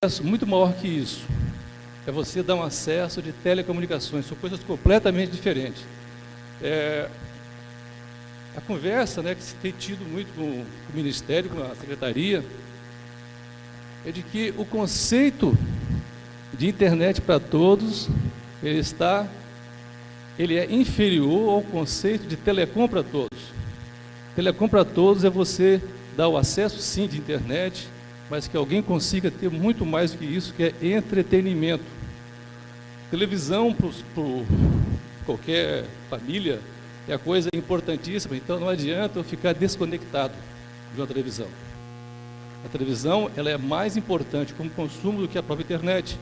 acesso muito maior que isso. É você dar um acesso de telecomunicações, são coisas completamente diferentes. A conversa, né, que se tem tido muito com o Ministério, com a Secretaria, é de que o conceito de internet para todos, ele é inferior ao conceito de telecom para todos. Telecom para todos é você dar o acesso, sim, de internet, mas que alguém consiga ter muito mais do que isso, que é entretenimento. Televisão para qualquer família é a coisa importantíssima, então não adianta eu ficar desconectado de uma televisão. A televisão, ela é mais importante como consumo do que a própria internet.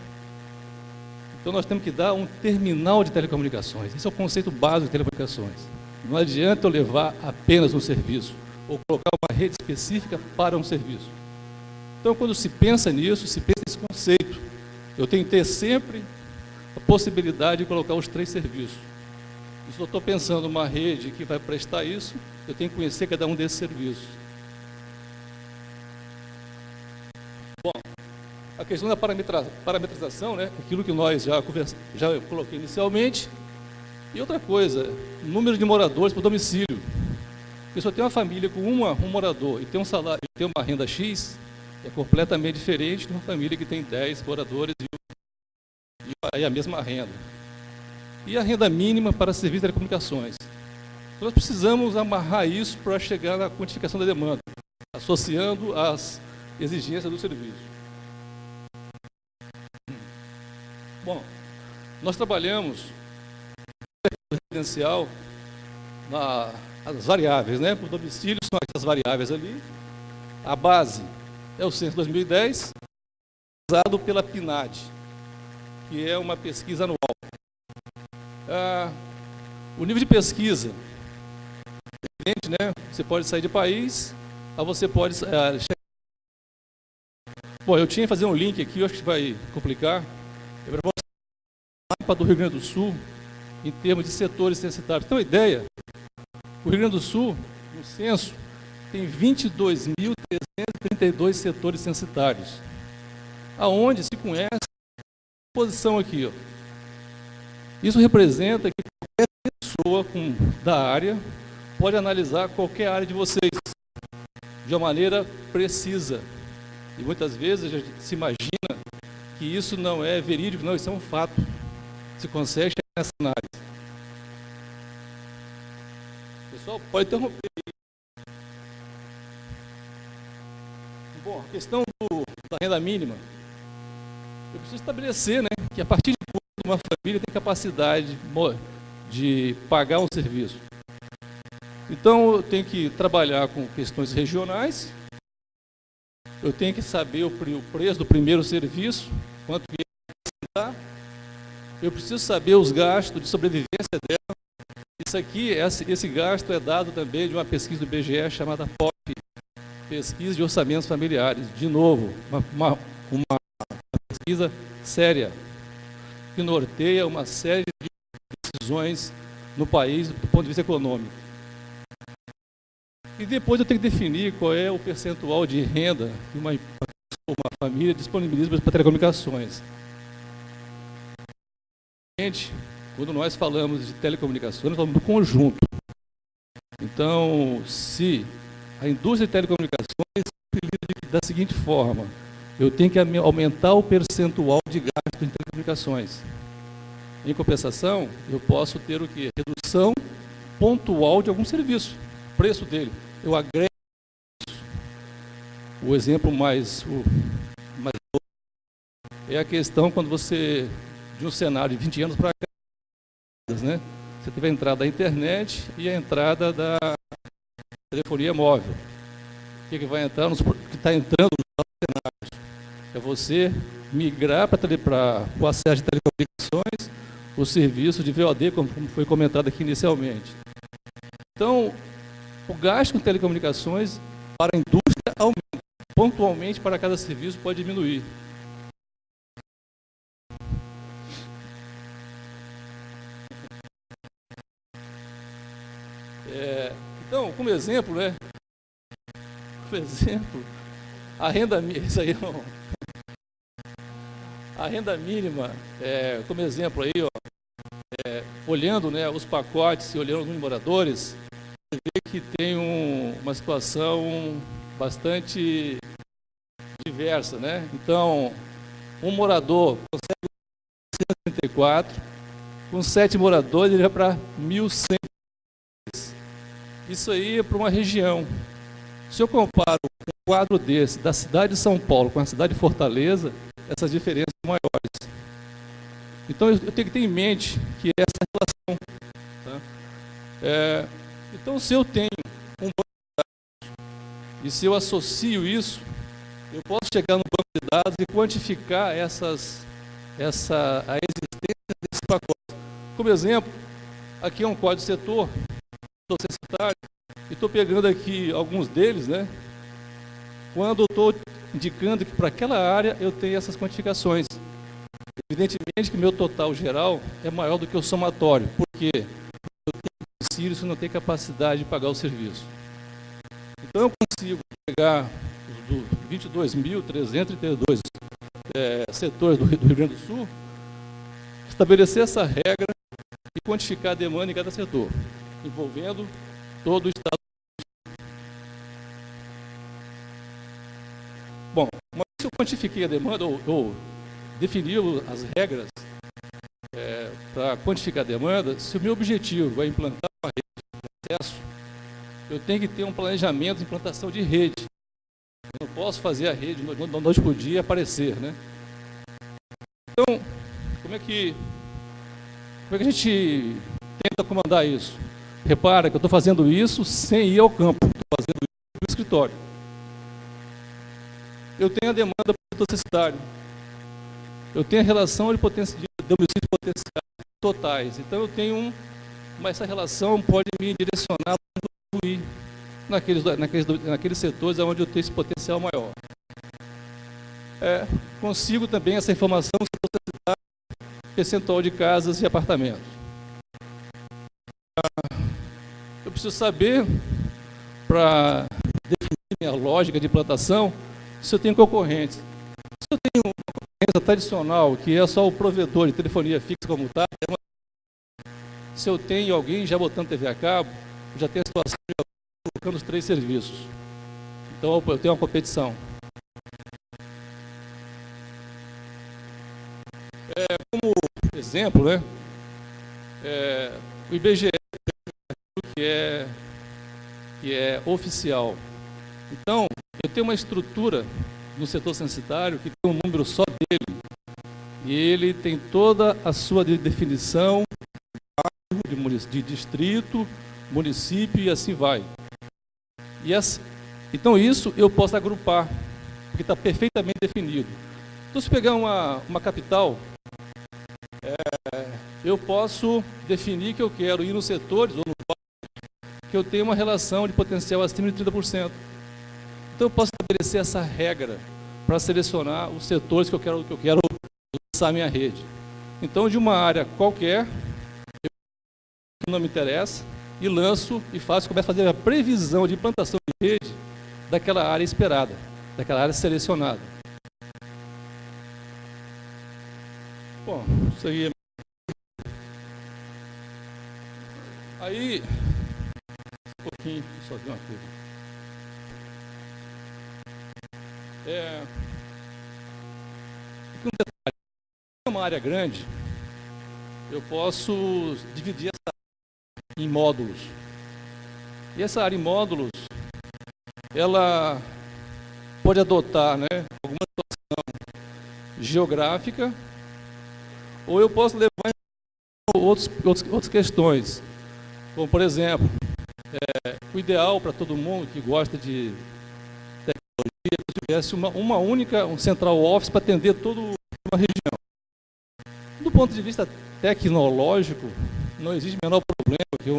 Então nós temos que dar um terminal de telecomunicações. Esse é o conceito básico de telecomunicações. Não adianta eu levar apenas um serviço ou colocar uma rede específica para um serviço. Então, quando se pensa nisso, se pensa nesse conceito, eu tenho que ter sempre a possibilidade de colocar os 3 serviços. E se eu estou pensando numa rede que vai prestar isso, eu tenho que conhecer cada um desses serviços. Bom, a questão da parametrização, né, aquilo que nós já coloquei inicialmente. E outra coisa, número de moradores por domicílio. Porque se eu tenho uma família com um morador e tem um salário, e tem uma renda X, é completamente diferente de uma família que tem 10 moradores e a mesma renda. E a renda mínima para serviços de telecomunicações. Então, nós precisamos amarrar isso para chegar na quantificação da demanda, associando as exigências do serviço. Bom, nós trabalhamos no residencial as variáveis, né? Por domicílio são essas variáveis ali. A base é o censo 2010, usado pela PNAD, que é uma pesquisa anual. O nível de pesquisa é evidente, né? Você pode sair de país, ou você pode chegar. Bom, eu tinha que fazer um link aqui, eu acho que vai complicar. Eu vou mostrar o mapa do Rio Grande do Sul em termos de setores censitários. Então, a ideia, o Rio Grande do Sul, no censo, tem 22.332 setores censitários, aonde se conhece a posição aqui, ó. Isso representa que qualquer pessoa da área pode analisar qualquer área de vocês de uma maneira precisa. E muitas vezes a gente se imagina que isso não é verídico, não, isso é um fato. Se consegue chegar nessa análise. Pessoal, pode interromper. Bom, a questão da renda mínima. Eu preciso estabelecer, né, que a partir de quando uma família tem capacidade de pagar um serviço. Então, eu tenho que trabalhar com questões regionais. Eu tenho que saber o preço do primeiro serviço, quanto que é. Eu preciso saber os gastos de sobrevivência dela. Isso aqui, esse gasto é dado também de uma pesquisa do IBGE chamada POP, Pesquisa de Orçamentos Familiares. De novo, uma pesquisa séria, que norteia uma série de decisões no país do ponto de vista econômico. E depois eu tenho que definir qual é o percentual de renda que uma família disponibiliza para telecomunicações. Gente, quando nós falamos de telecomunicações, nós falamos do conjunto. Então, se a indústria de telecomunicações lida da seguinte forma, eu tenho que aumentar o percentual de gasto em telecomunicações. Em compensação, eu posso ter o quê? Redução pontual de algum serviço, o preço dele. Eu agrego isso. O exemplo mais é a questão quando você, de um cenário de 20 anos para cá, né? Você teve a entrada da internet e a entrada da telefonia móvel. O que vai entrar? Que está entrando nos cenários é você migrar para o acesso de telecomunicações, o serviço de VOD, como foi comentado aqui inicialmente. Então, o gasto com telecomunicações para a indústria aumenta, pontualmente para cada serviço pode diminuir. Então, como exemplo, né? Por exemplo, a renda mínima, isso aí A renda mínima, como exemplo aí, ó, olhando, né, os pacotes e olhando os número de moradores, você vê que tem uma situação bastante diversa, né? Então, um morador consegue 134, com 7 moradores ele vai para 1.100. Isso aí é para uma região. Se eu comparo um quadro desse da cidade de São Paulo com a cidade de Fortaleza, essas diferenças são maiores. Então eu tenho que ter em mente que essa relação. Tá? Então, se eu tenho um banco de dados e se eu associo isso, eu posso chegar no banco de dados e quantificar a existência desse pacote. Como exemplo, aqui é um código de setor censitário, e estou pegando aqui alguns deles, né? Quando eu estou indicando que para aquela área eu tenho essas quantificações. Evidentemente que meu total geral é maior do que o somatório, porque eu tenho domicílio se não tem capacidade de pagar o serviço. Então eu consigo pegar os 22.332 setores do Rio Grande do Sul, estabelecer essa regra e quantificar a demanda em cada setor, envolvendo todo o estado. Bom, uma vez que eu quantifiquei a demanda, ou defini as regras para quantificar a demanda, se o meu objetivo é implantar uma rede de acesso, eu tenho que ter um planejamento de implantação de rede. Eu não posso fazer a rede da noite para o dia aparecer, né? Então, como é que a gente tenta comandar isso? Repara que eu estou fazendo isso sem ir ao campo, estou fazendo isso no escritório. Eu tenho a demanda para o setor censitário. Eu tenho a relação de domicílios potenciais totais. Então eu tenho mas essa relação pode me direcionar para incluir naqueles setores onde eu tenho esse potencial maior. Consigo também essa informação no setor censitário, percentual de casas e apartamentos. Eu preciso saber, para definir minha lógica de implantação, se eu tenho concorrentes. Se eu tenho uma concorrência tradicional, que é só o provedor de telefonia fixa comutária, se eu tenho alguém já botando TV a cabo, já tenho a situação de colocando os 3 serviços. Então eu tenho uma competição. Como exemplo, né, o IBGE, que é oficial. Então, eu tenho uma estrutura no setor censitário que tem um número só dele, e ele tem toda a sua definição de distrito, município e assim vai. Então isso eu posso agrupar, porque está perfeitamente definido. Então, se pegar uma capital, eu posso definir que eu quero ir nos setores ou no que eu tenho uma relação de potencial acima de 30%. Então eu posso estabelecer essa regra para selecionar os setores que eu quero lançar minha rede. Então, de uma área qualquer, que não me interessa, e lanço e começo a fazer a previsão de implantação de rede daquela área esperada, daquela área selecionada. Bom, isso aí é... Aí, um pouquinho, só ver uma coisa. Uma área grande, eu posso dividir essa área em módulos. E essa área em módulos, ela pode adotar, né, alguma situação geográfica, ou eu posso levar em outras questões. Como, por exemplo, o ideal para todo mundo que gosta de tecnologia é que tivesse uma única central office para atender toda uma região. Do ponto de vista tecnológico, não existe o menor problema que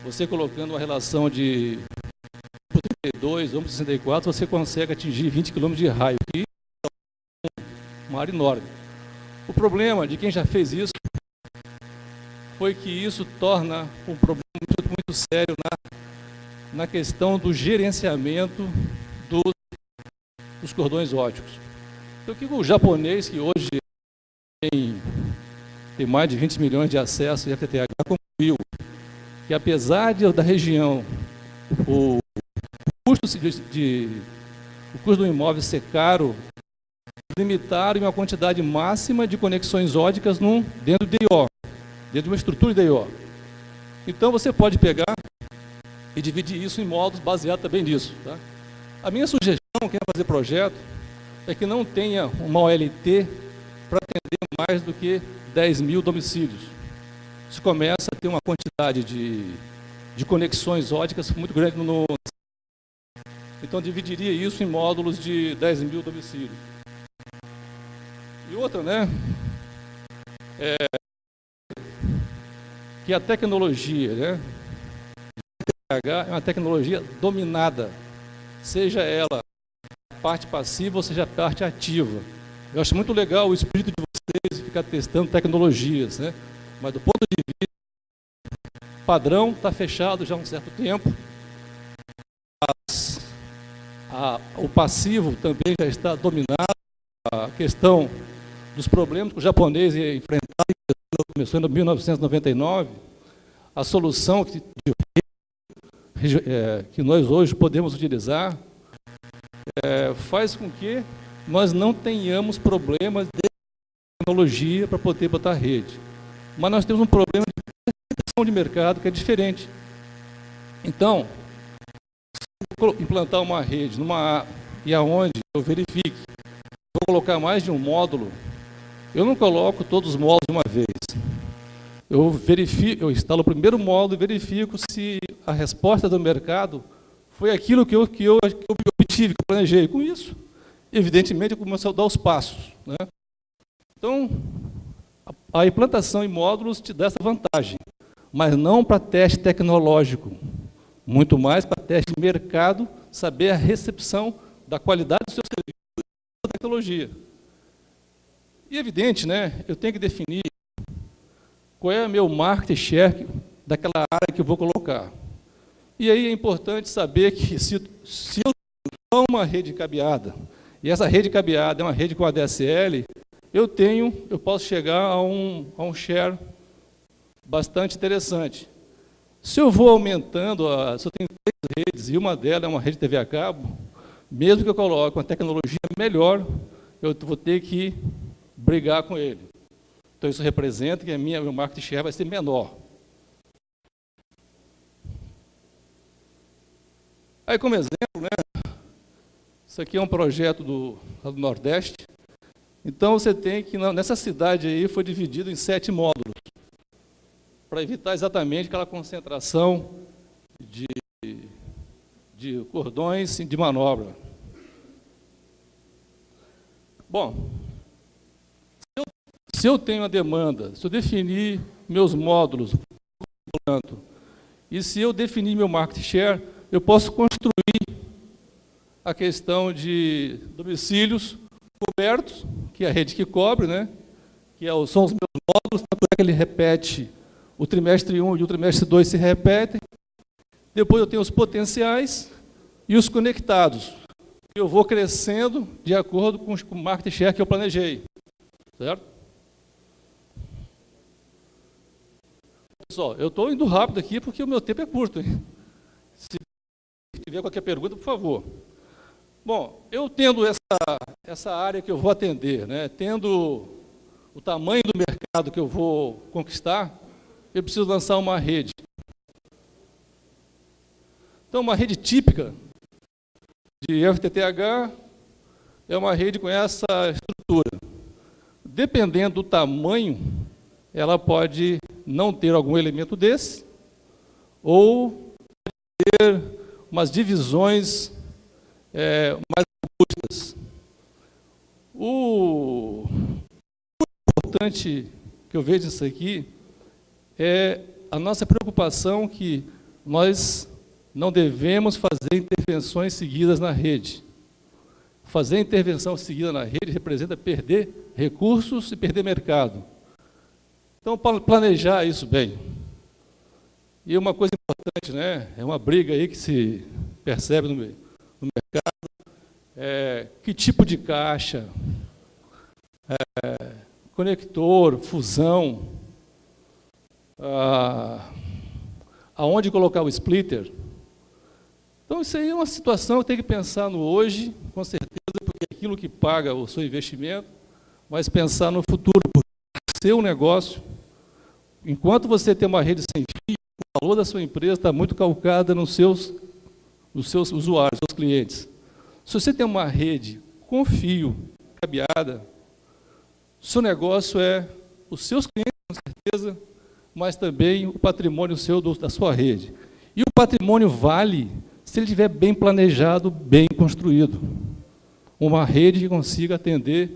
você colocando uma relação de 32 ou 64, você consegue atingir 20 km de raio, que é uma área enorme. O problema de quem já fez isso foi que isso torna um problema muito sério na questão do gerenciamento dos cordões óticos. Então, o que o japonês, que hoje tem mais de 20 milhões de acessos ao FTTH, concluiu que, apesar da região, o custo do imóvel ser caro, limitaram uma quantidade máxima de conexões óticas dentro do DIO, dentro de uma estrutura de DIO. Então, você pode pegar e dividir isso em módulos baseado também nisso. Tá? A minha sugestão, quem vai fazer projeto, é que não tenha uma OLT para atender mais do que 10 mil domicílios. Isso começa a ter uma quantidade de conexões óticas muito grande Então, dividiria isso em módulos de 10 mil domicílios. E outra, né? Que a tecnologia, né? É uma tecnologia dominada, seja ela a parte passiva ou seja a parte ativa. Eu acho muito legal o espírito de vocês ficar testando tecnologias, né? Mas do ponto de vista padrão, está fechado já há um certo tempo. O passivo também já está dominado. A questão dos problemas que o japonês ia enfrentar, começou em 1999, a solução que nós hoje podemos utilizar faz com que nós não tenhamos problemas de tecnologia para poder botar rede. Mas nós temos um problema de percepção de mercado que é diferente. Então, se eu implantar uma rede e aonde eu verifique, vou colocar mais de um módulo, eu não coloco todos os módulos de uma vez. Eu instalo o primeiro módulo e verifico se a resposta do mercado foi aquilo que eu obtive, que eu planejei. Com isso, evidentemente, eu começo a dar os passos. Né? Então, a implantação em módulos te dá essa vantagem, mas não para teste tecnológico, muito mais para teste de mercado, saber a recepção da qualidade do seu serviço da tecnologia. E, evidente, né, eu tenho que definir qual é o meu market share daquela área que eu vou colocar. E aí é importante saber que se eu tenho uma rede cabeada, e essa rede cabeada é uma rede com ADSL, eu posso chegar a um share bastante interessante. Se eu vou aumentando, se eu tenho 3 redes e uma delas é uma rede TV a cabo, mesmo que eu coloque uma tecnologia melhor, eu vou ter que brigar com ele. Então, isso representa que meu market share vai ser menor. Aí, como exemplo, né, isso aqui é um projeto do Nordeste. Então, você tem que, nessa cidade aí, foi dividido em 7 módulos, para evitar exatamente aquela concentração de cordões de manobra. Bom, se eu tenho a demanda, se eu definir meus módulos, e se eu definir meu market share, eu posso construir a questão de domicílios cobertos, que é a rede que cobre, né? São os meus módulos, tanto é que ele repete o trimestre 1 e o trimestre 2 se repetem. Depois eu tenho os potenciais e os conectados. Eu vou crescendo de acordo com o market share que eu planejei. Certo? Pessoal, eu estou indo rápido aqui porque o meu tempo é curto. Hein? Se tiver qualquer pergunta, por favor. Bom, eu tendo essa área que eu vou atender, né, tendo o tamanho do mercado que eu vou conquistar, eu preciso lançar uma rede. Então, uma rede típica de FTTH é uma rede com essa estrutura. Dependendo do tamanho, ela pode não ter algum elemento desse, ou ter umas divisões mais robustas. O importante que eu vejo nisso aqui é a nossa preocupação que nós não devemos fazer intervenções seguidas na rede. Fazer intervenção seguida na rede representa perder recursos e perder mercado. Então, para planejar isso bem. E uma coisa importante, né, é uma briga aí que se percebe no mercado, que tipo de caixa, conector, fusão, aonde colocar o splitter. Então, isso aí é uma situação que tem que pensar no hoje, com certeza, porque é aquilo que paga o seu investimento, mas pensar no futuro, porque o seu negócio, enquanto você tem uma rede sem fio, o valor da sua empresa está muito calcada nos seus usuários, seus clientes. Se você tem uma rede com fio, cabeada, seu negócio é os seus clientes, com certeza, mas também o patrimônio seu da sua rede. E o patrimônio vale se ele estiver bem planejado, bem construído. Uma rede que consiga atender,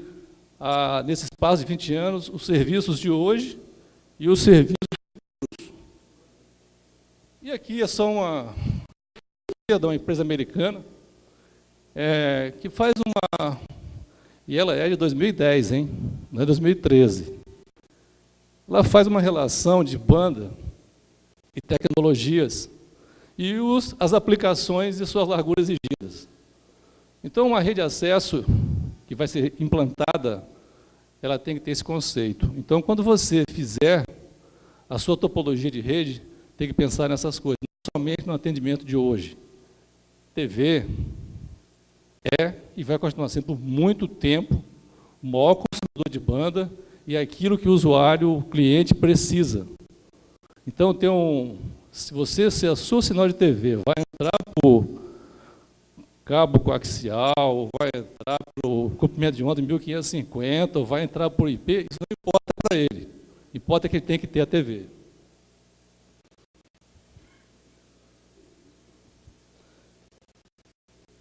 nesse espaço de 20 anos, os serviços de hoje e os serviços futuros. E aqui é só uma empresa americana, que faz uma... E ela é de 2010, hein? Não é 2013. Ela faz uma relação de banda e tecnologias e as aplicações e suas larguras exigidas. Então, uma rede de acesso que vai ser implantada, ela tem que ter esse conceito. Então, quando você fizer a sua topologia de rede, tem que pensar nessas coisas, não somente no atendimento de hoje. TV é e vai continuar sendo por muito tempo o maior consumidor de banda e aquilo que o usuário, o cliente, precisa. Então, se a sua sinal de TV vai entrar por cabo coaxial, vai entrar por comprimento de onda 1550, ou vai entrar por IP, isso não importa para ele. Importa que ele tem que ter a TV.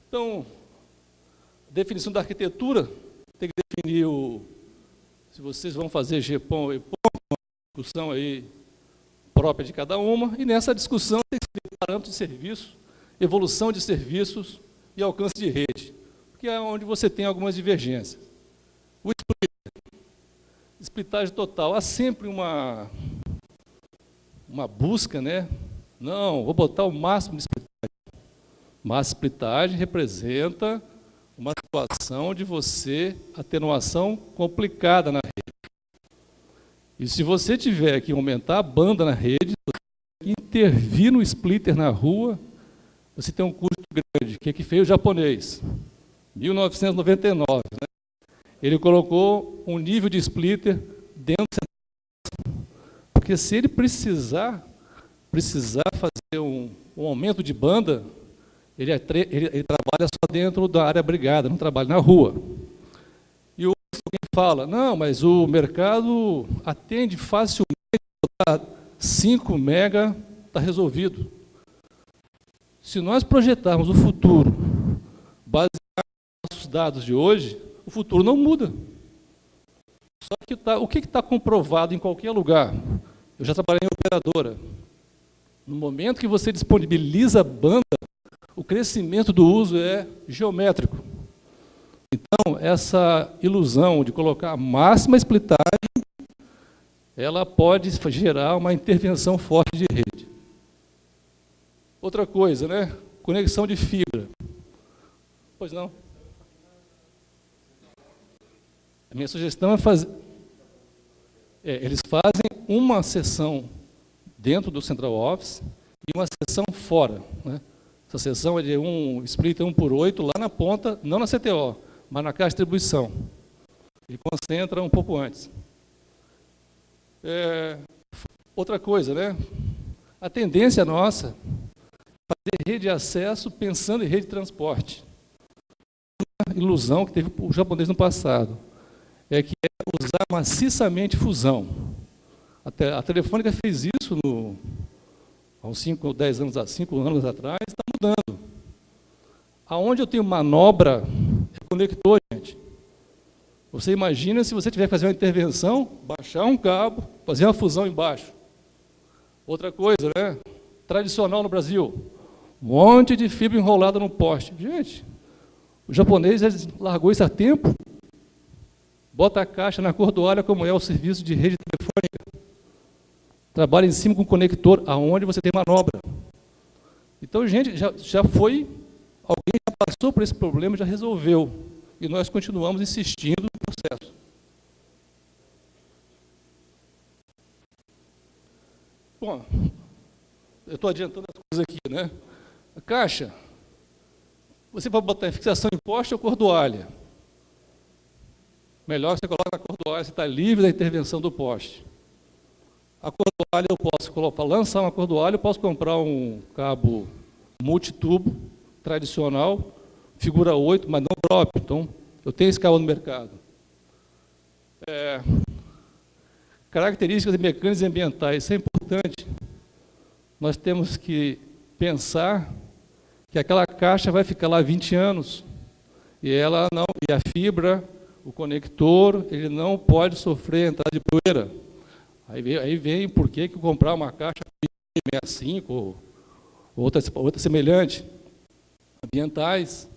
Então, definição da arquitetura, tem que definir se vocês vão fazer GPON ou EPON, uma discussão aí própria de cada uma, e nessa discussão tem que ser parâmetros de serviço, evolução de serviços e alcance de rede, que é onde você tem algumas divergências. O splitagem total, há sempre uma busca, né? Não, vou botar o máximo de splitagem. Mas splitagem representa uma situação de atenuação complicada na rede. E se você tiver que aumentar a banda na rede, intervir no splitter na rua, você tem um custo grande. O que fez o japonês? 1999, né? Ele colocou um nível de splitter dentro do centro. Porque se ele precisar fazer um aumento de banda, ele trabalha só dentro da área brigada, não trabalha na rua. E alguém fala, não, mas o mercado atende facilmente, 5 mega está resolvido. Se nós projetarmos o futuro, baseado nos nossos dados de hoje, o futuro não muda. Só que o que está comprovado em qualquer lugar? Eu já trabalhei em operadora. No momento que você disponibiliza banda, o crescimento do uso é geométrico. Então, essa ilusão de colocar a máxima splitagem, ela pode gerar uma intervenção forte de rede. Outra coisa, né? Conexão de fibra. Pois não. A minha sugestão é fazer... eles fazem uma sessão dentro do Central Office e uma sessão fora, né? Essa sessão é de um splitter 1/8 lá na ponta, não na CTO, mas na caixa de distribuição. Ele concentra um pouco antes. Outra coisa, né? A tendência nossa é fazer rede de acesso pensando em rede de transporte. Uma ilusão que teve o japonês no passado é que é usar maciçamente fusão. A Telefônica fez isso há uns 5 ou 10 anos, 5 anos atrás, está mudando. Aonde eu tenho manobra, é conector, gente. Você imagina se você tiver que fazer uma intervenção, baixar um cabo, fazer uma fusão embaixo. Outra coisa, né? Tradicional no Brasil, um monte de fibra enrolada no poste. Gente, o japonês já largou isso há tempo. Bota a caixa na cordoalha, como é o serviço de rede telefônica. Trabalha em cima com conector, aonde você tem manobra. Então, gente, já foi, alguém já passou por esse problema, já resolveu. E nós continuamos insistindo no processo. Bom, eu estou adiantando as coisas aqui, né? A caixa, você vai botar em fixação de poste ou cordoalha? Melhor que você coloca na cordoalha, você está livre da intervenção do poste. A cordoalha eu posso colocar, para lançar uma cordoalha, eu posso comprar um cabo multitubo tradicional, figura 8, mas não drop. Então, eu tenho esse cabo no mercado. Características mecânicas e ambientais, isso é importante. Nós temos que pensar que aquela caixa vai ficar lá 20 anos e ela não, e a fibra, o conector, ele não pode sofrer entrada de poeira. Aí vem por que comprar uma caixa 65 ou outra semelhante. Ambientais,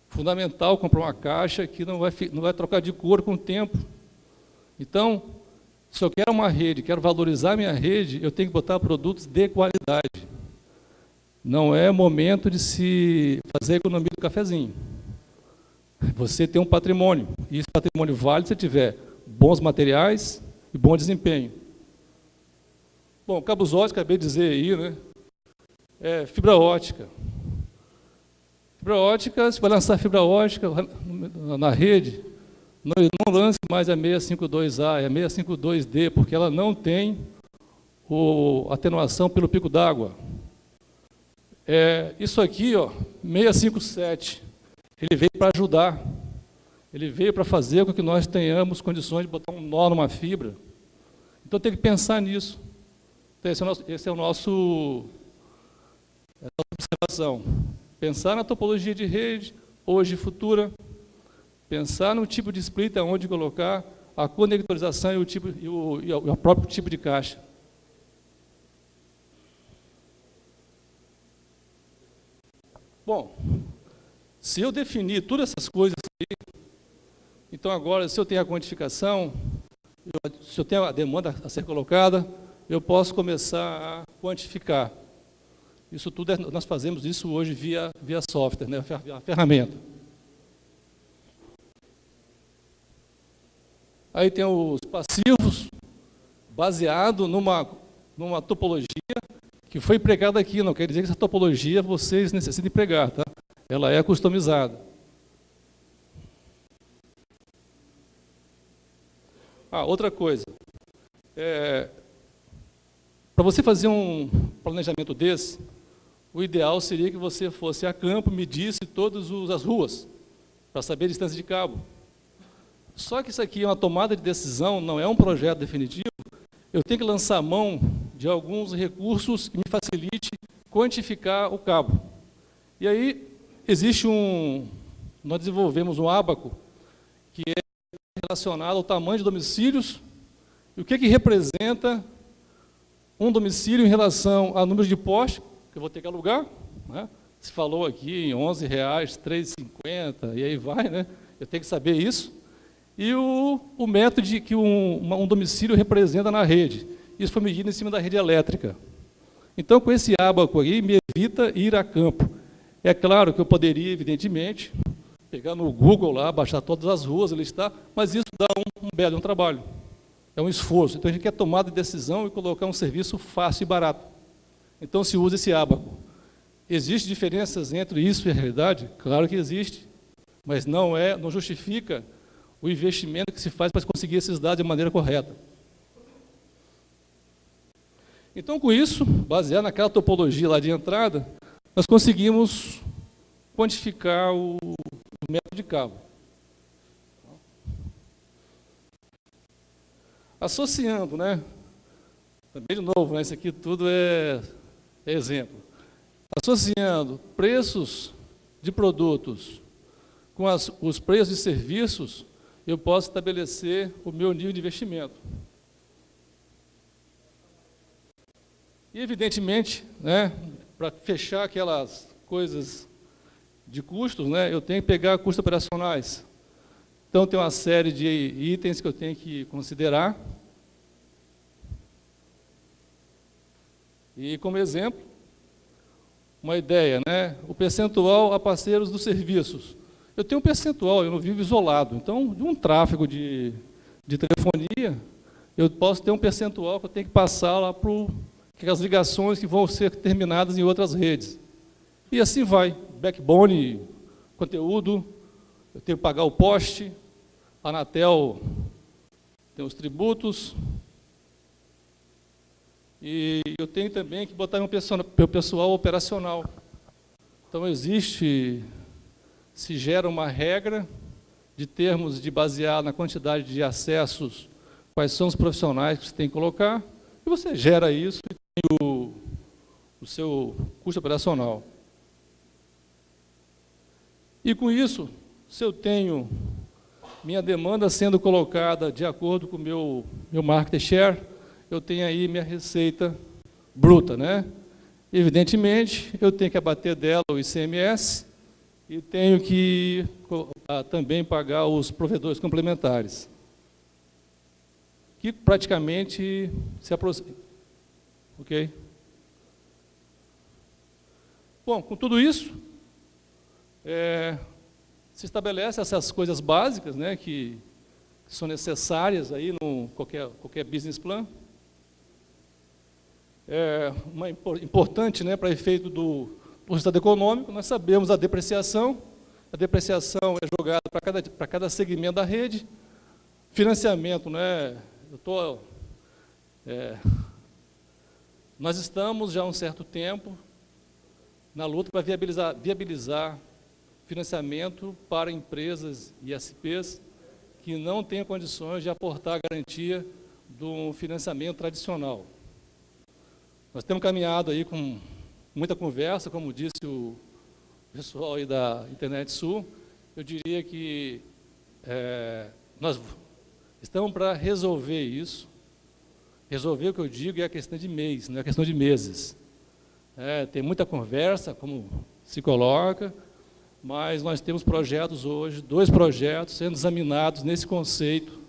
fundamental comprar uma caixa que não vai trocar de cor com o tempo. Então, se eu quero uma rede, quero valorizar minha rede, eu tenho que botar produtos de qualidade. Não é momento de se fazer a economia do cafezinho. Você tem um patrimônio, e esse patrimônio vale se tiver bons materiais e bom desempenho. Bom, cabos óticos, acabei de dizer aí, né? Fibra ótica. Fibra ótica, você vai lançar fibra ótica na rede, não lance mais a 652A, é a 652D, porque ela não tem atenuação pelo pico d'água. Isso aqui, ó, 657, ele veio para ajudar, ele veio para fazer com que nós tenhamos condições de botar um nó numa fibra. Então tem que pensar nisso. Então, esse é a nossa observação. Pensar na topologia de rede, hoje e futura, pensar no tipo de split, onde colocar, a conectorização e o próprio tipo de caixa. Bom, se eu definir todas essas coisas aí, então agora, se eu tenho a quantificação, se eu tenho a demanda a ser colocada, eu posso começar a quantificar. Isso tudo, nós fazemos isso hoje via software, né, via ferramenta. Aí tem os passivos, baseado numa topologia que foi empregada aqui. Não quer dizer que essa topologia vocês necessitem empregar, tá? Ela é customizada. Outra coisa. Para você fazer um planejamento desse, o ideal seria que você fosse a campo, medisse todas as ruas, para saber a distância de cabo. Só que isso aqui é uma tomada de decisão, não é um projeto definitivo. Eu tenho que lançar mão de alguns recursos que me facilite quantificar o cabo. E aí, nós desenvolvemos um ábaco, que é relacionado ao tamanho de domicílios, e o que representa um domicílio em relação ao número de postes, que eu vou ter que alugar, né? Se falou aqui em R$11, R$3,50, e aí vai, né? Eu tenho que saber isso. E o método que um domicílio representa na rede. Isso foi medido em cima da rede elétrica. Então, com esse ábaco aí, me evita ir a campo. É claro que eu poderia, evidentemente, pegar no Google lá, baixar todas as ruas, listar, mas isso dá um belo trabalho. É um esforço. Então, a gente quer tomar de decisão e colocar um serviço fácil e barato. Então, se usa esse ábaco. Existem diferenças entre isso e a realidade? Claro que existe, mas não justifica o investimento que se faz para conseguir esses dados de maneira correta. Então, com isso, baseado naquela topologia lá de entrada, nós conseguimos quantificar o metro de cabo. Associando, né? Também de novo, né? Isso aqui tudo é exemplo. Associando preços de produtos com os preços de serviços, eu posso estabelecer o meu nível de investimento. E, evidentemente, né, para fechar aquelas coisas de custos, né, eu tenho que pegar custos operacionais. Então, tem uma série de itens que eu tenho que considerar. E, como exemplo, uma ideia, né, o percentual a parceiros dos serviços. Eu tenho um percentual, eu não vivo isolado. Então, de um tráfego de telefonia, eu posso ter um percentual que eu tenho que passar lá para aquelas ligações que vão ser terminadas em outras redes. E assim vai, backbone, conteúdo, eu tenho que pagar o poste, a Anatel tem os tributos, e eu tenho também que botar meu pessoal operacional. Então, se gera uma regra de termos de basear na quantidade de acessos, quais são os profissionais que você tem que colocar, e você gera isso e tem o seu custo operacional. E com isso, se eu tenho minha demanda sendo colocada de acordo com o meu market share, eu tenho aí minha receita bruta, né? Evidentemente, eu tenho que abater dela o ICMS e tenho que também pagar os provedores complementares, que praticamente se aproximam. Ok? Bom, com tudo isso, se estabelece essas coisas básicas, né, que são necessárias aí no qualquer business plan. Importante, né, para efeito do resultado econômico, nós sabemos a depreciação é jogada para cada segmento da rede. Financiamento, né, nós estamos já há um certo tempo na luta para viabilizar financiamento para empresas e ISPs que não têm condições de aportar a garantia do financiamento tradicional. Nós temos caminhado aí com muita conversa, como disse o pessoal aí da Internet Sul. Eu diria que nós estamos para resolver isso. Resolver, o que eu digo, é a questão de mês, não é a questão de meses. Tem muita conversa, como se coloca, mas nós temos projetos hoje, 2 projetos sendo examinados nesse conceito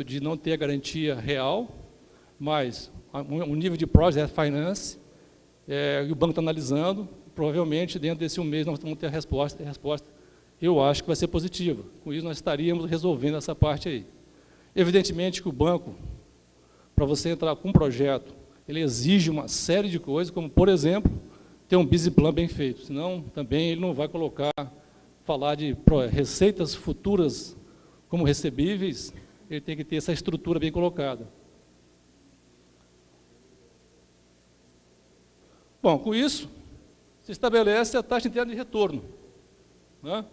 de não ter a garantia real, mas um nível de project finance, e o banco está analisando, provavelmente dentro desse 1 mês nós vamos ter a resposta, eu acho que vai ser positiva. Com isso nós estaríamos resolvendo essa parte aí. Evidentemente que o banco, para você entrar com um projeto, ele exige uma série de coisas, como, por exemplo, ter um business plan bem feito, senão também ele não vai falar de receitas futuras como recebíveis, ele tem que ter essa estrutura bem colocada. Bom, com isso, se estabelece a taxa interna de retorno, né?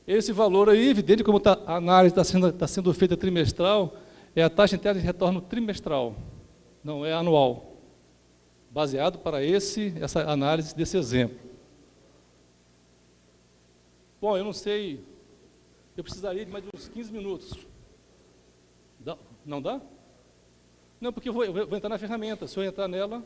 Esse valor aí, evidente, como a análise está sendo feita trimestral, é a taxa interna de retorno trimestral, não é anual, baseado para essa análise desse exemplo. Bom, eu não sei, eu precisaria de mais uns 15 minutos. Não dá? Não, porque eu vou entrar na ferramenta, se eu entrar nela...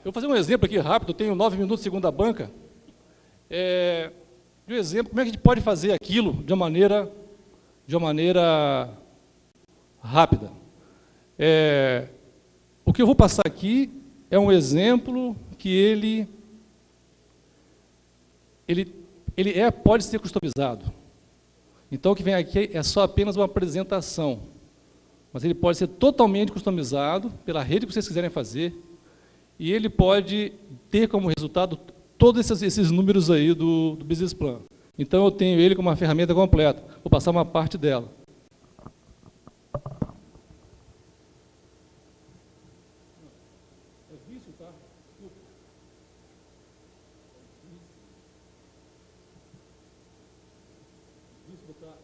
Eu vou fazer um exemplo aqui rápido, tenho 9 minutos segundo a banca. De um exemplo, como é que a gente pode fazer aquilo de uma maneira rápida. O que eu vou passar aqui é um exemplo que ele pode ser customizado. Então, o que vem aqui é só apenas uma apresentação, mas ele pode ser totalmente customizado pela rede que vocês quiserem fazer, e ele pode ter como resultado todos esses números aí do Business Plan. Então, eu tenho ele como uma ferramenta completa. Vou passar uma parte dela. É vício, tá? Desculpa. Vício botar.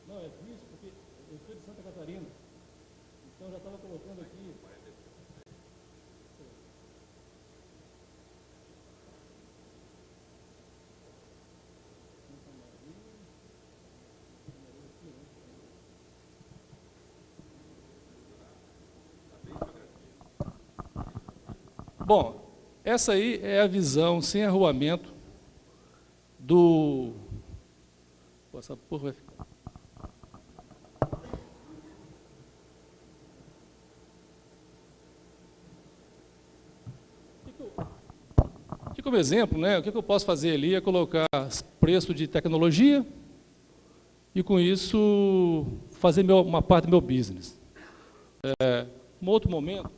Não, é vício porque eu sou de Santa Catarina. Então, já estava colocando aqui. Bom, essa aí é a visão sem arruamento do... Essa porra vai ficar... como exemplo, né, o que eu posso fazer ali é colocar preço de tecnologia e, com isso, fazer uma parte do meu business. Um outro momento...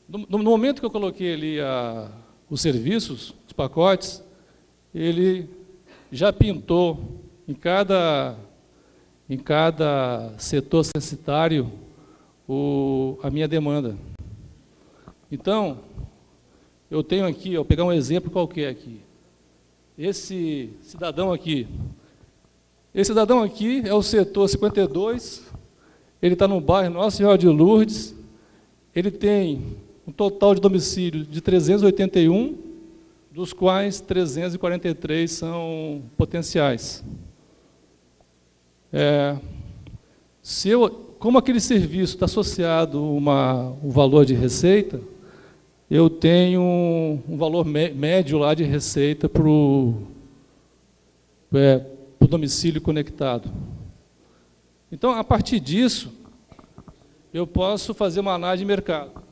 No momento que eu coloquei ali os serviços, os pacotes, ele já pintou em cada setor censitário a minha demanda. Então, eu tenho aqui, vou pegar um exemplo qualquer aqui. Esse cidadão aqui é o setor 52, ele está no bairro Nossa Senhora de Lourdes, ele tem um total de domicílio de 381, dos quais 343 são potenciais. Como aquele serviço está associado a um valor de receita, eu tenho um valor médio lá de receita para o domicílio conectado. Então, a partir disso, eu posso fazer uma análise de mercado.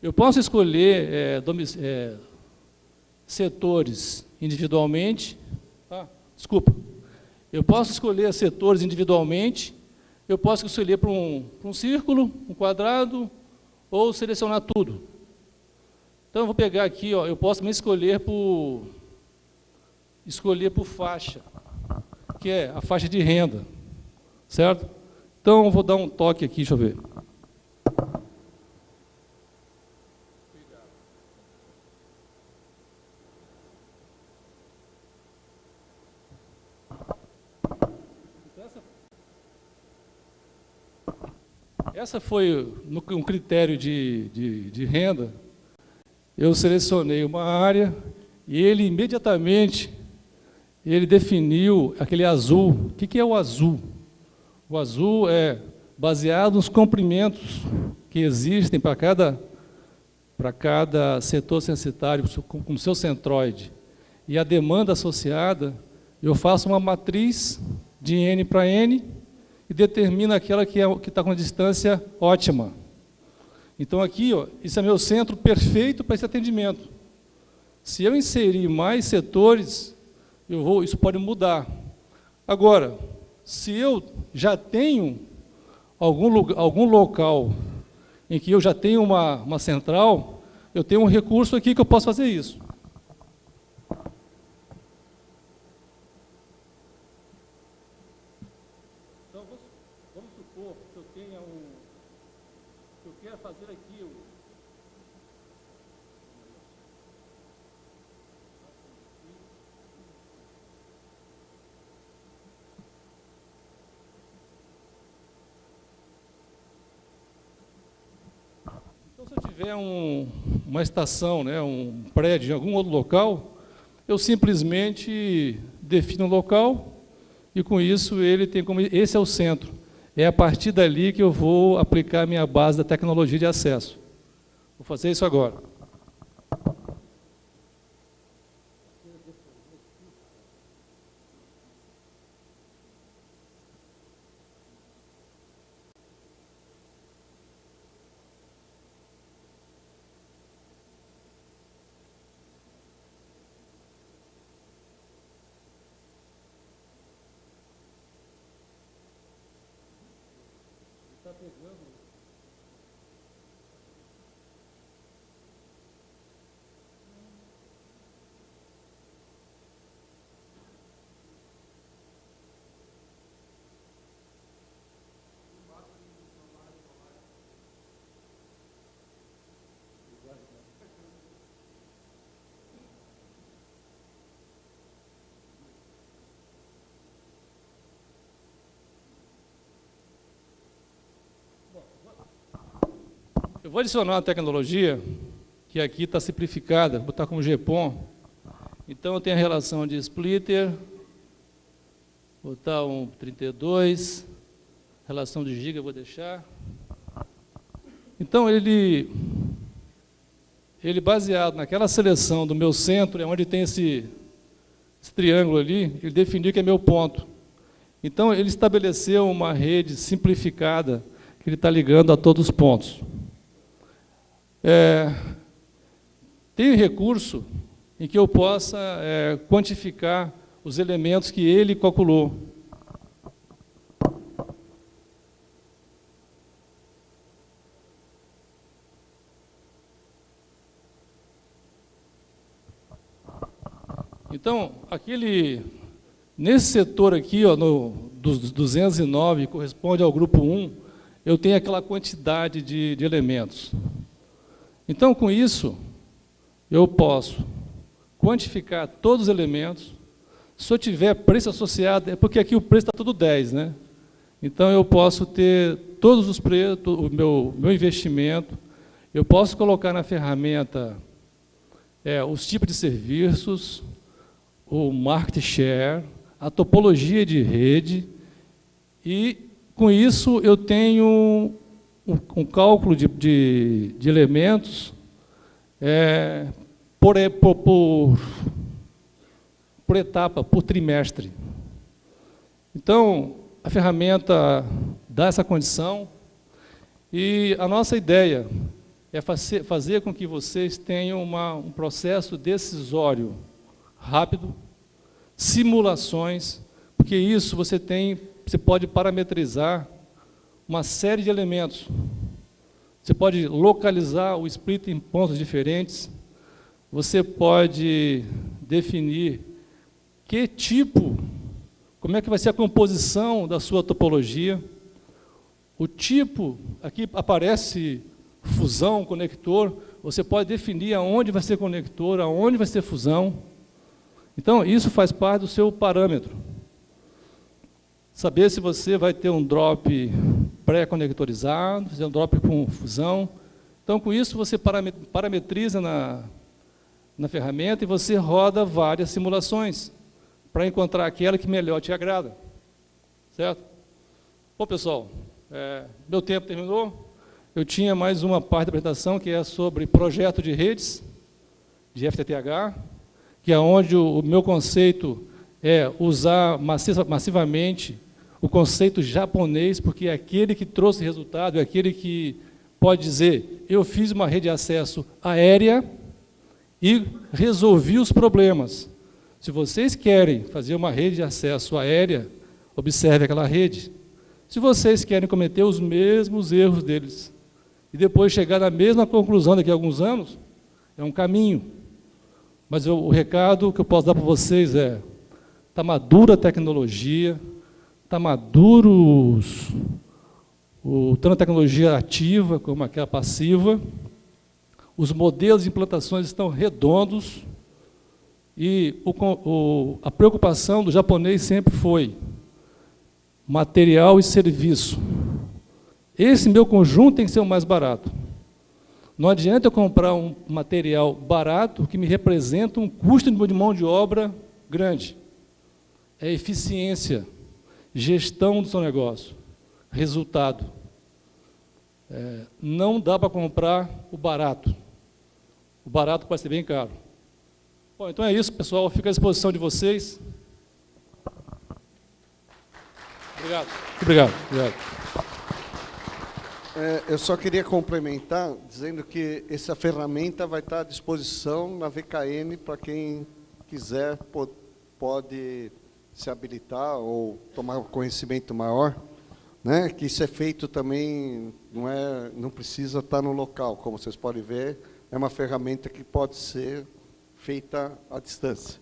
Eu posso escolher setores individualmente. Eu posso escolher setores individualmente. Eu posso escolher para um círculo, um quadrado, ou selecionar tudo. Então, eu vou pegar aqui, eu posso também escolher por faixa, que é a faixa de renda, certo? Então, eu vou dar um toque aqui, deixa eu ver. Essa foi um critério de renda. Eu selecionei uma área e ele imediatamente definiu aquele azul. O que é o azul? O azul é baseado nos comprimentos que existem para cada setor censitário com seu centroide. E a demanda associada, eu faço uma matriz de N para N e determino aquela que está com a distância ótima. Então, aqui, isso é meu centro perfeito para esse atendimento. Se eu inserir mais setores, isso pode mudar. Agora, se eu já tenho algum local em que eu já tenho uma central, eu tenho um recurso aqui que eu posso fazer isso. Então, vamos supor que eu tenha que eu quero fazer aqui Então, se eu tiver uma estação, né, um prédio em algum outro local, eu simplesmente defino o local e, com isso, ele tem como... Esse é o centro. É a partir dali que eu vou aplicar a minha base da tecnologia de acesso. Vou fazer isso agora. Eu vou adicionar uma tecnologia que aqui está simplificada, vou botar como GPON, Então, eu tenho a relação de splitter, vou botar um 32, relação de giga, vou deixar. Então, ele baseado naquela seleção do meu centro, é onde tem esse triângulo ali, ele definiu que é meu ponto. Então, ele estabeleceu uma rede simplificada, que ele está ligando a todos os pontos. Tem recurso em que eu possa quantificar os elementos que ele calculou. Então, nesse setor aqui, ó, dos 209, corresponde ao grupo 1, eu tenho aquela quantidade de elementos. Então, com isso, eu posso quantificar todos os elementos. Se eu tiver preço associado, é porque aqui o preço está tudo 10, né? Então, eu posso ter todos os preços, o meu investimento, eu posso colocar na ferramenta os tipos de serviços, o market share, a topologia de rede, e, com isso, eu tenho um cálculo de elementos por etapa, por trimestre. Então, a ferramenta dá essa condição, e a nossa ideia é fazer com que vocês tenham um processo decisório rápido, simulações, porque isso você pode parametrizar uma série de elementos. Você pode localizar o split em pontos diferentes, você pode definir como é que vai ser a composição da sua topologia, o tipo, aqui aparece fusão, conector, você pode definir aonde vai ser conector, aonde vai ser fusão. Então, isso faz parte do seu parâmetro. Saber se você vai ter um drop pré-conectorizado, fazer um drop com fusão. Então, com isso, você parametriza na ferramenta e você roda várias simulações para encontrar aquela que melhor te agrada. Certo? Bom, pessoal, meu tempo terminou. Eu tinha mais uma parte da apresentação, que é sobre projeto de redes, de FTTH, que é onde o meu conceito é usar massivamente o conceito japonês, porque é aquele que trouxe resultado, é aquele que pode dizer, eu fiz uma rede de acesso aérea e resolvi os problemas. Se vocês querem fazer uma rede de acesso aérea, observe aquela rede. Se vocês querem cometer os mesmos erros deles, e depois chegar na mesma conclusão daqui a alguns anos, é um caminho. Mas o recado que eu posso dar para vocês está madura a tecnologia, está maduro tanto a tecnologia ativa como aquela passiva, os modelos de implantações estão redondos, e a preocupação do japonês sempre foi material e serviço. Esse meu conjunto tem que ser o mais barato. Não adianta eu comprar um material barato que me representa um custo de mão de obra grande. É eficiência, gestão do seu negócio, resultado. Não dá para comprar o barato. O barato pode ser bem caro. Bom, então é isso, pessoal. Fico à disposição de vocês. Obrigado. Obrigado. Eu só queria complementar, dizendo que essa ferramenta vai estar à disposição na VKN para quem quiser, pode se habilitar ou tomar um conhecimento maior, né? Que isso é feito também, não precisa estar no local, como vocês podem ver, é uma ferramenta que pode ser feita à distância.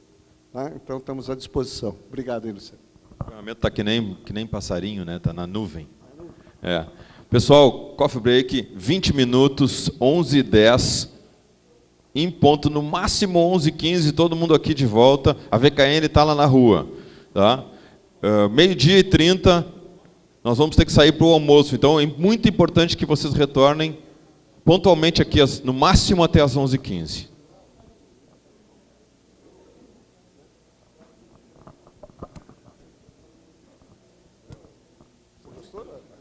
Tá? Então, estamos à disposição. Obrigado, hein, Luciano. A ferramenta está que nem passarinho, né? Está na nuvem. Pessoal, coffee break, 20 minutos, 11h10, em ponto, no máximo 11h15, todo mundo aqui de volta. A VKN está lá na rua. Tá? 12h30, nós vamos ter que sair para o almoço. Então, é muito importante que vocês retornem pontualmente aqui, no máximo até as 11h15. pastora?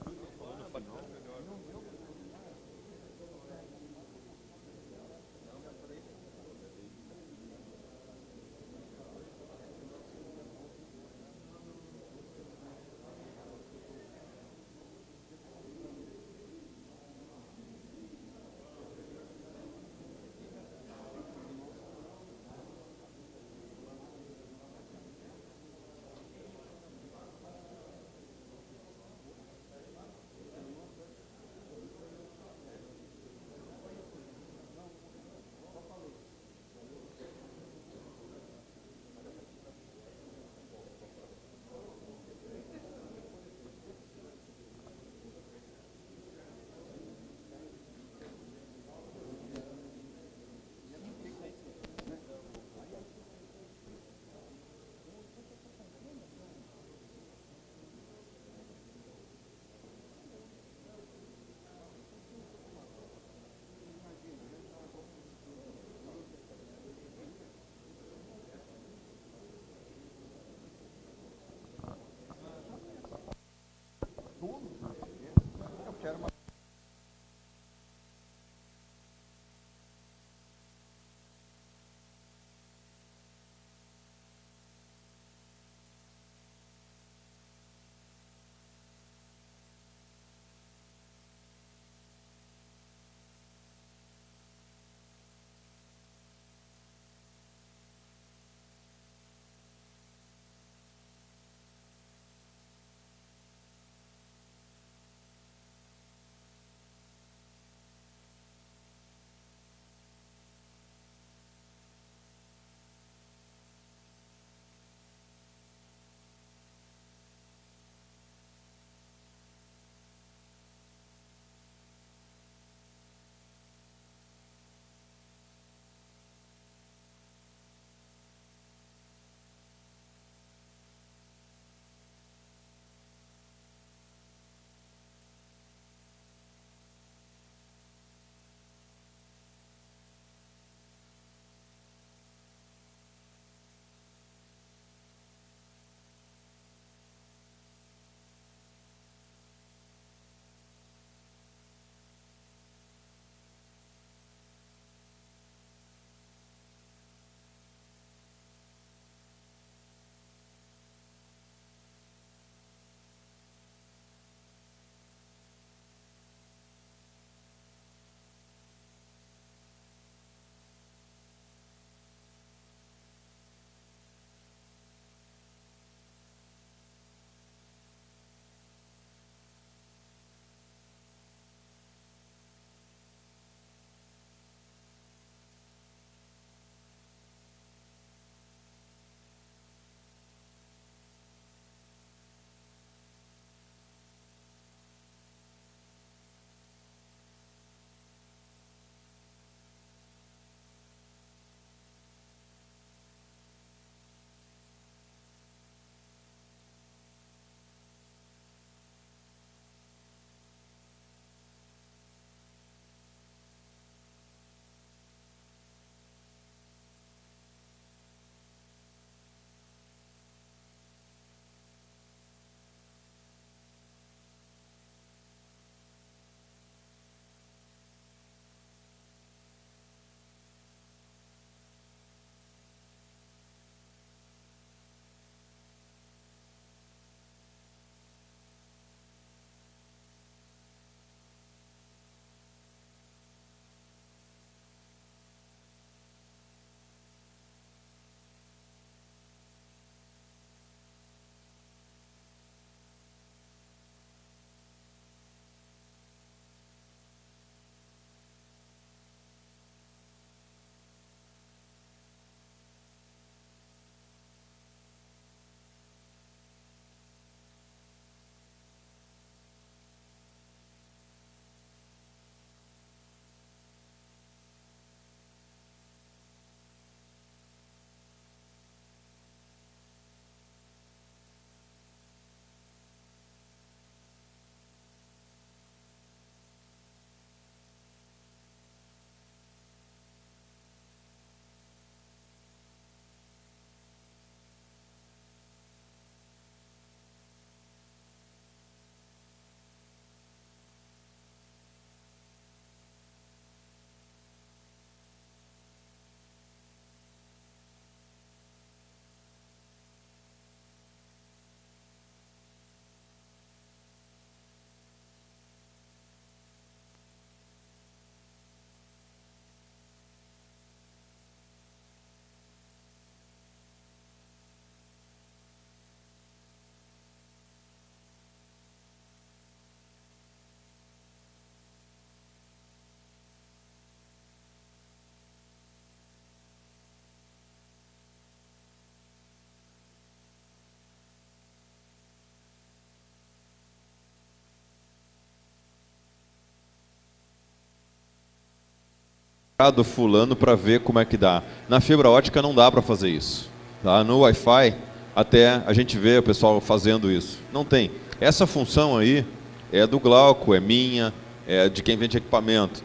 do fulano para ver como é que dá. Na fibra ótica não dá para fazer isso. Tá? No Wi-Fi, até a gente vê o pessoal fazendo isso. Não tem. Essa função aí é do Glauco, é minha, é de quem vende equipamento,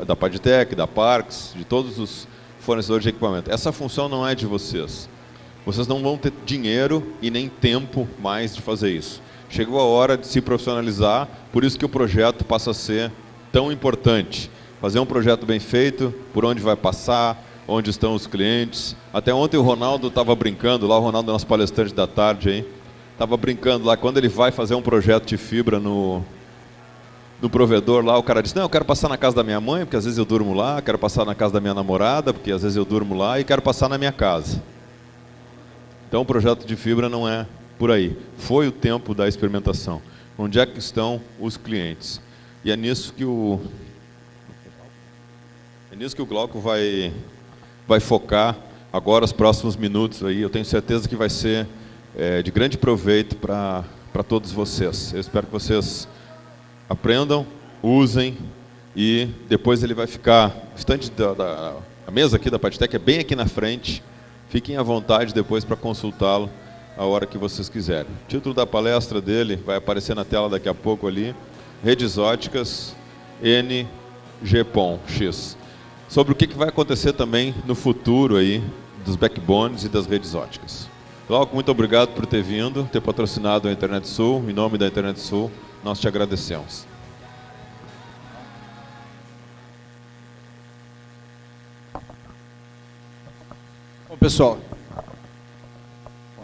da Padtech, da Parks, de todos os fornecedores de equipamento. Essa função não é de vocês. Vocês não vão ter dinheiro e nem tempo mais de fazer isso. Chegou a hora de se profissionalizar, por isso que o projeto passa a ser tão importante. Fazer um projeto bem feito, por onde vai passar, onde estão os clientes. Até ontem o Ronaldo estava brincando, lá o Ronaldo é nosso palestrante da tarde, aí, estava brincando lá, quando ele vai fazer um projeto de fibra no provedor lá, o cara disse, não, eu quero passar na casa da minha mãe, porque às vezes eu durmo lá, quero passar na casa da minha namorada, porque às vezes eu durmo lá, e quero passar na minha casa. Então o projeto de fibra não é por aí. Foi o tempo da experimentação. Onde é que estão os clientes? E é nisso que o Glauco vai focar agora os próximos minutos aí. Eu tenho certeza que vai ser de grande proveito para todos vocês. Eu espero que vocês aprendam, usem e depois ele vai ficar... O estande a mesa aqui da Padtech é bem aqui na frente. Fiquem à vontade depois para consultá-lo a hora que vocês quiserem. O título da palestra dele vai aparecer na tela daqui a pouco ali. Redes óticas NGPON X. Sobre o que vai acontecer também no futuro aí dos backbones e das redes óticas. Glauco, muito obrigado por ter vindo, ter patrocinado a Internet Sul. Em nome da Internet Sul, nós te agradecemos. Bom, pessoal,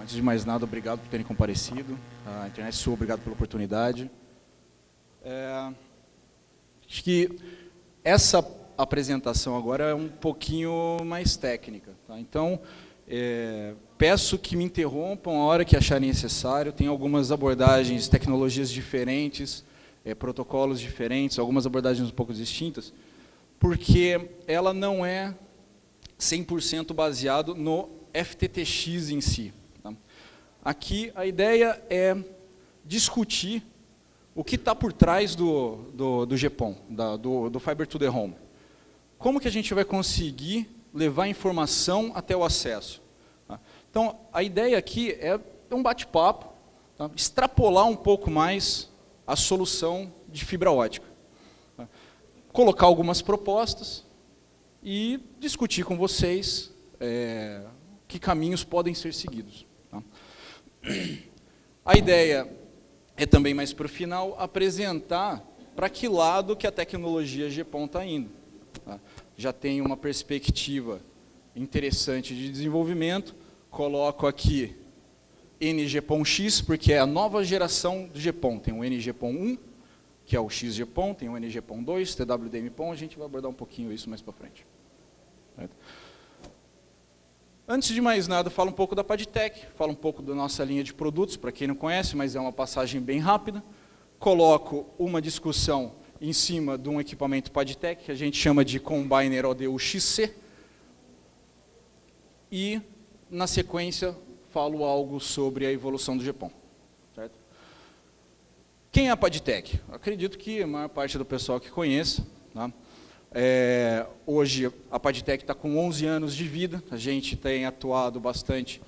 antes de mais nada, obrigado por terem comparecido. A Internet Sul, obrigado pela oportunidade. Acho que essa apresentação agora é um pouquinho mais técnica. Tá? Então, peço que me interrompam a hora que acharem necessário. Tem algumas abordagens, tecnologias diferentes, protocolos diferentes, algumas abordagens um pouco distintas, porque ela não é 100% baseado no FTTX em si. Tá? Aqui a ideia é discutir o que está por trás do GPON, do Fiber to the Home. Como que a gente vai conseguir levar informação até o acesso? Tá? Então, a ideia aqui é um bate-papo, tá? Extrapolar um pouco mais a solução de fibra ótica. Tá? Colocar algumas propostas e discutir com vocês que caminhos podem ser seguidos. Tá? A ideia é também, mais para o final, apresentar para que lado que a tecnologia GPON está indo. Tá? Já tem uma perspectiva interessante de desenvolvimento, coloco aqui NGPON X, porque é a nova geração do GPON. Tem o NGPON 1, que é o XGPON, tem o NGPON 2, TWDM-PON, a gente vai abordar um pouquinho isso mais para frente. Certo? Antes de mais nada, falo um pouco da Padtech, falo um pouco da nossa linha de produtos, para quem não conhece, mas é uma passagem bem rápida. Coloco uma discussão em cima de um equipamento Padtech, que a gente chama de Combiner ODU XC, e, na sequência, falo algo sobre a evolução do GPON. Certo? Quem é a Padtech? Acredito que a maior parte do pessoal que conheça. Tá? Hoje a Padtech está com 11 anos de vida, a gente tem atuado bastante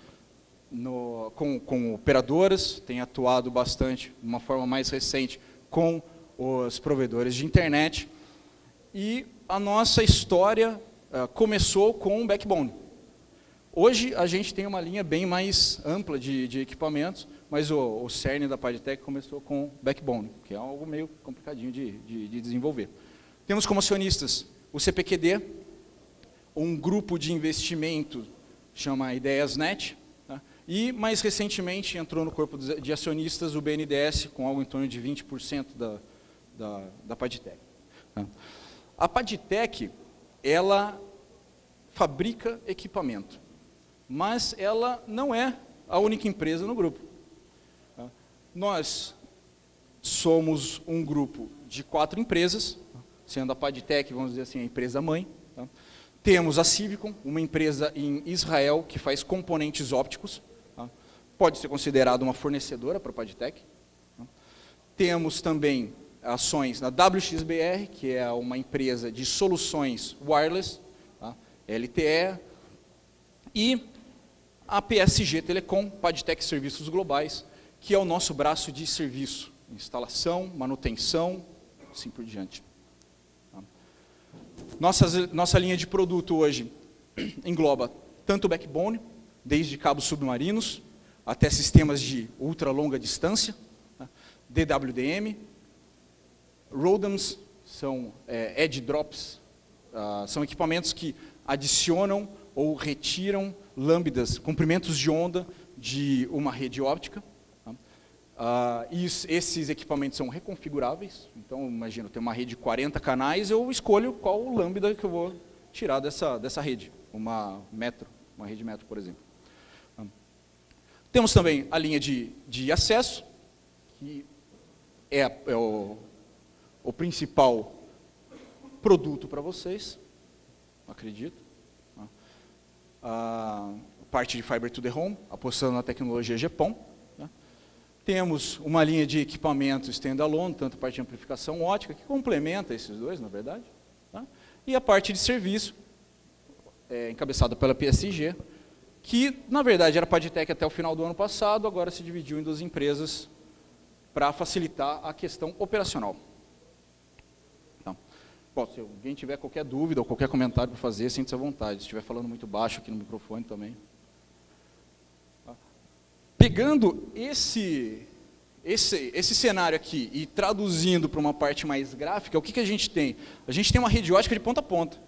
com operadoras, tem atuado bastante, de uma forma mais recente, com os provedores de internet, e a nossa história começou com o backbone. Hoje a gente tem uma linha bem mais ampla de equipamentos, mas o cerne da Padtech começou com backbone, que é algo meio complicadinho de desenvolver. Temos como acionistas o CPQD, um grupo de investimento chama Ideiasnet, tá? E mais recentemente entrou no corpo de acionistas o BNDES, com algo em torno de 20% da Padtech. Tá? A Padtech, ela fabrica equipamento, mas ela não é a única empresa no grupo. Tá? Nós somos um grupo de 4 empresas, sendo a Padtech, vamos dizer assim, a empresa-mãe. Tá? Temos a Civicon, uma empresa em Israel que faz componentes ópticos. Tá? Pode ser considerada uma fornecedora para a Padtech. Tá? Temos também ações na WXBR, que é uma empresa de soluções wireless, tá? LTE, e a PSG Telecom, Padtech Serviços Globais, que é o nosso braço de serviço, instalação, manutenção, assim por diante. Tá? Nossa linha de produto hoje engloba tanto o backbone, desde cabos submarinos, até sistemas de ultra longa distância, tá? DWDM, ROADMs, são edge drops, são equipamentos que adicionam ou retiram lambdas, comprimentos de onda de uma rede óptica. Tá? E esses equipamentos são reconfiguráveis, então imagina, eu tenho uma rede de 40 canais, eu escolho qual lambda que eu vou tirar dessa rede, uma rede metro, por exemplo. Tá? Temos também a linha de acesso, que é o principal produto para vocês, acredito. A parte de Fiber to the Home, apostando na tecnologia GPON. Né? Temos uma linha de equipamentos standalone, tanto a parte de amplificação ótica, que complementa esses dois, na verdade. Tá? E a parte de serviço, encabeçada pela PSG, que, na verdade, era Padtech até o final do ano passado, agora se dividiu em duas empresas para facilitar a questão operacional. Então, bom, se alguém tiver qualquer dúvida ou qualquer comentário para fazer, sinta-se à vontade. Se estiver falando muito baixo aqui no microfone também. Pegando esse cenário aqui e traduzindo para uma parte mais gráfica, o que a gente tem? A gente tem uma rede ótica de ponta a ponta.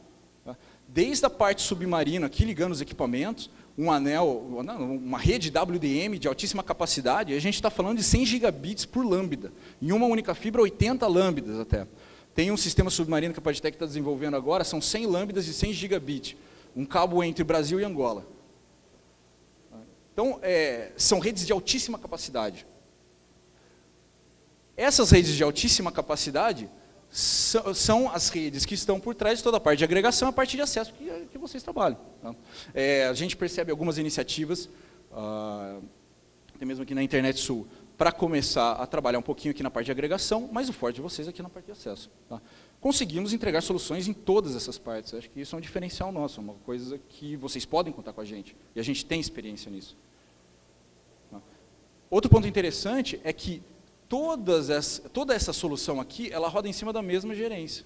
Tá? Desde a parte submarina, aqui ligando os equipamentos, uma rede WDM de altíssima capacidade, a gente está falando de 100 gigabits por lambda. Em uma única fibra, 80 lambdas até. Tem um sistema submarino que a Padtech está desenvolvendo agora, são 100 lambdas e 100 gigabits. Um cabo entre Brasil e Angola. Então, são redes de altíssima capacidade. Essas redes de altíssima capacidade são as redes que estão por trás de toda a parte de agregação e a parte de acesso que vocês trabalham. Tá? A gente percebe algumas iniciativas, até mesmo aqui na Internet Sul, para começar a trabalhar um pouquinho aqui na parte de agregação, mas o forte de vocês aqui na parte de acesso. Tá? Conseguimos entregar soluções em todas essas partes. Acho que isso é um diferencial nosso, uma coisa que vocês podem contar com a gente, e a gente tem experiência nisso. Tá? Outro ponto interessante é que toda essa solução aqui, ela roda em cima da mesma gerência.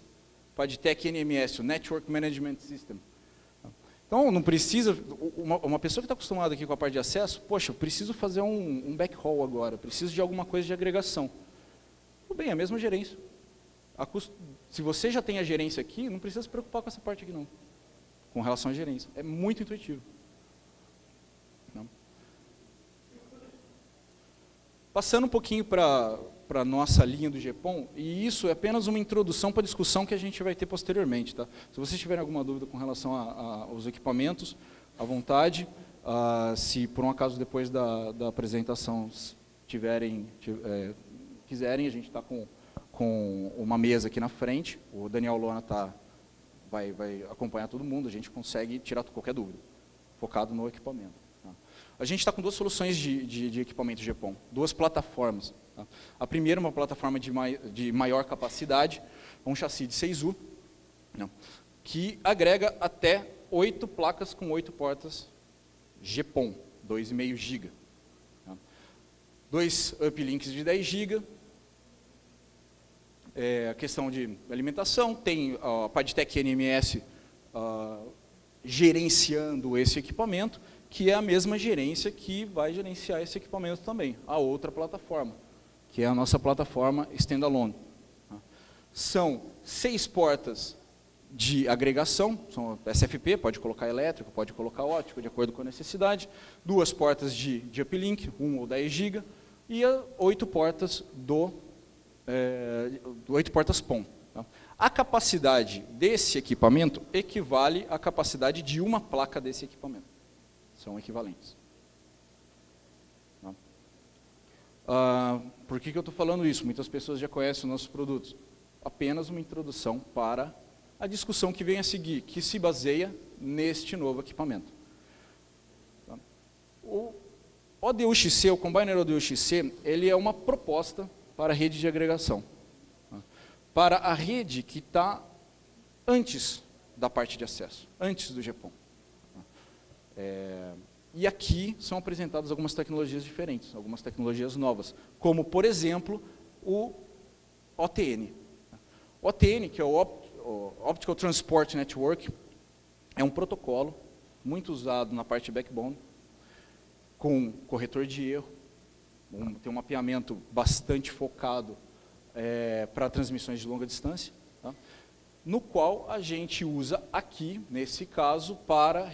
Padtech NMS, o Network Management System. Então, não precisa, uma pessoa que está acostumada aqui com a parte de acesso, poxa, eu preciso fazer um backhaul agora, preciso de alguma coisa de agregação. Tudo bem, é a mesma gerência. Se você já tem a gerência aqui, não precisa se preocupar com essa parte aqui não, com relação à gerência. É muito intuitivo. Não? Passando um pouquinho para a nossa linha do GPON, e isso é apenas uma introdução para a discussão que a gente vai ter posteriormente. Tá? Se vocês tiverem alguma dúvida com relação aos equipamentos, à vontade. Se por um acaso depois da apresentação quiserem, a gente está com uma mesa aqui na frente, o Daniel Lona vai acompanhar todo mundo, a gente consegue tirar qualquer dúvida, focado no equipamento. Tá? A gente está com duas soluções de equipamento GPON, duas plataformas. Tá? A primeira é uma plataforma de maior capacidade, um chassi de 6U, que agrega até 8 placas com 8 portas GPON, 2,5 GB. Tá? 2 uplinks de 10 GB. A questão de alimentação, tem a Padtech NMS gerenciando esse equipamento, que é a mesma gerência que vai gerenciar esse equipamento também, a outra plataforma, que é a nossa plataforma standalone. São 6 portas de agregação, são SFP, pode colocar elétrico, pode colocar óptico, de acordo com a necessidade, 2 portas de uplink, 1 ou 10 GB, e 8 portas 8 portas PON. Tá? A capacidade desse equipamento equivale à capacidade de uma placa desse equipamento. São equivalentes. Tá? Por que eu estou falando isso? Muitas pessoas já conhecem os nossos produtos. Apenas uma introdução para a discussão que vem a seguir, que se baseia neste novo equipamento. Tá? O ODU-XC, o Combiner ODU-XC, ele é uma proposta para a rede de agregação. Tá? para a rede que está antes da parte de acesso, antes do GPON. E aqui são apresentadas algumas tecnologias diferentes, algumas tecnologias novas, como, por exemplo, o OTN. O OTN, que é o Optical Transport Network, é um protocolo muito usado na parte de backbone, com corretor de erro, tem um mapeamento bastante focado para transmissões de longa distância, tá? No qual a gente usa aqui, nesse caso, para